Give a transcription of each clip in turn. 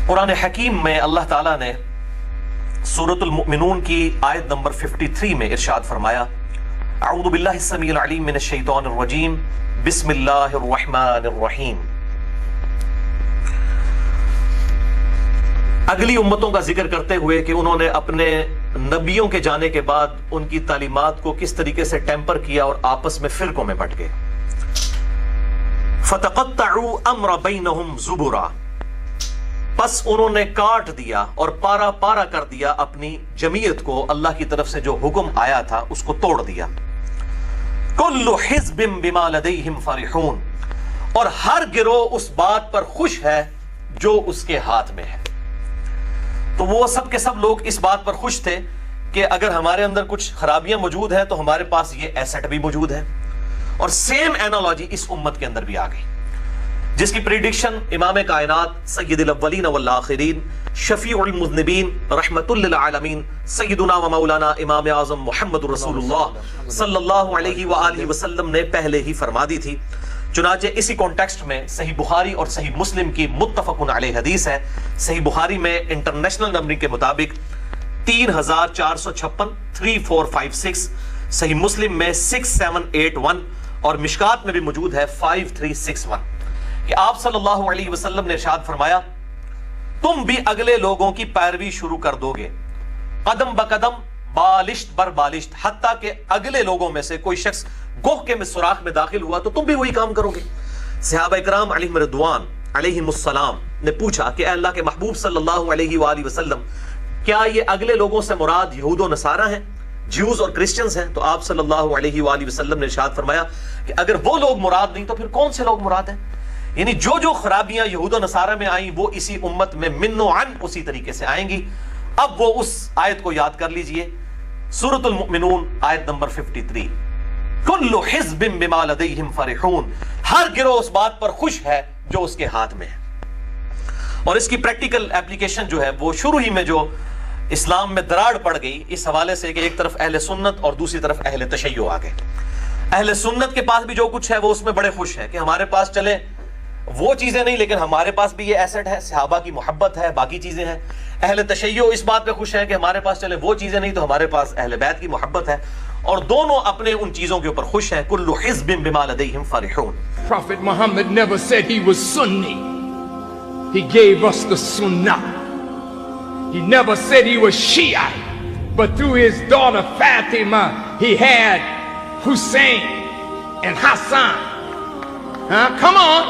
قرآن حکیم میں اللہ تعالیٰ نے سورۃ المؤمنون کی آیت نمبر 53 میں ارشاد فرمایا، اعوذ باللہ السمیع العلیم من الشیطان الرجیم، بسم اللہ الرحمن الرحیم۔ اگلی امتوں کا ذکر کرتے ہوئے کہ انہوں نے اپنے نبیوں کے جانے کے بعد ان کی تعلیمات کو کس طریقے سے ٹیمپر کیا اور آپس میں فرقوں میں بٹ گئے۔ فَتَقَطَّعُوا أَمْرَ بَيْنَهُمْ زُبُرًا، پس انہوں نے کاٹ دیا اور پارا پارا کر دیا اپنی جمعیت کو، اللہ کی طرف سے جو حکم آیا تھا اس کو توڑ دیا۔ كُلُّ حِزْبٍ بِمَا لَدَيْهِمْ فَرِحُونَ، اور ہر گروہ اس بات پر خوش ہے جو اس کے ہاتھ میں ہے۔ تو وہ سب کے سب لوگ اس بات پر خوش تھے کہ اگر ہمارے اندر کچھ خرابیاں موجود ہیں تو ہمارے پاس یہ ایسٹ بھی موجود ہے، اور سیم اینالوجی اس امت کے اندر بھی آ گئی، جس کی پریڈکشن امام کائنات سید الاولین والآخرین شفیع المذنبین رحمت للعالمین سیدنا و مولانا امام اعظم محمد رسول اللہ صلی اللہ علیہ وآلہ وسلم نے پہلے ہی فرما دی تھی۔ چنانچہ اسی کانٹیکسٹ میں صحیح بخاری اور صحیح مسلم کی متفق علیہ حدیث ہے۔ صحیح بخاری میں انٹرنیشنل نمبرنگ کے مطابق 3456 3456، صحیح مسلم میں 6781 اور مشکات میں بھی موجود ہے 5361، کہ آپ صلی اللہ علیہ وسلم نے ارشاد فرمایا، تم بھی اگلے لوگوں کی پیروی شروع کر دو گے، قدم بقدم بالشت بر بالشت، حتیٰ کہ اگلے لوگوں میں سے کوئی شخص گوہ کے سوراخ میں داخل ہوا تو تم بھی وہی کام کرو گے۔ صحابہ اکرام علیہم رضوان علیہم السلام نے پوچھا کہ اے اللہ کے محبوب صلی اللہ علیہ وآلہ وسلم، کیا یہ اگلے لوگوں سے مراد یہود و نصارہ ہیں، جیوز اور کرسچنز ہیں؟ تو آپ صلی اللہ علیہ وآلہ وسلم نے ارشاد فرمایا کہ اگر وہ لوگ مراد نہیں تو پھر کون سے لوگ مراد ہیں؟ یعنی جو خرابیاں یہود و نصارہ میں آئیں وہ اسی امت میں من و عن اسی طریقے سے آئیں گی۔ اب وہ اس آیت کو یاد کر لیجئے، سورۃ المؤمنون آیت نمبر 53، کل حزب بما لدیہم فرحون، ہر گروہ اس بات پر خوش ہے جو اس کے ہاتھ میں ہے۔ اور اس کی پریکٹیکل اپلیکیشن جو ہے وہ شروع ہی میں جو اسلام میں دراڑ پڑ گئی اس حوالے سے کہ ایک طرف اہل سنت اور دوسری طرف اہل تشیع آ گئے۔ اہل سنت کے پاس بھی جو کچھ ہے وہ اس میں بڑے خوش ہے کہ ہمارے پاس چلے وہ چیزیں نہیں لیکن ہمارے پاس بھی یہ ایسٹ ہے، صحابہ کی محبت ہے، باقی چیزیں ہیں۔ اہل تشیع اس بات پہ خوش ہے کہ ہمارے پاس چلے وہ چیزیں نہیں تو ہمارے پاس اہل بیت کی محبت ہے، اور دونوں اپنے ان چیزوں کے اوپر خوش ہیں۔ کل حزب بما لدیہم فرحون۔ Prophet Muhammad never said he was Sunni. He gave us the Sunnah. He never said he was Shiite, but through his daughter Fatima, he had Hussein and Hassan. Come on.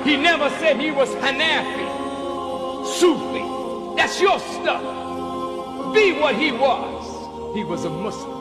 He never said he was Hanafi, Sufi. That's your stuff. Be what he was. He was a Muslim.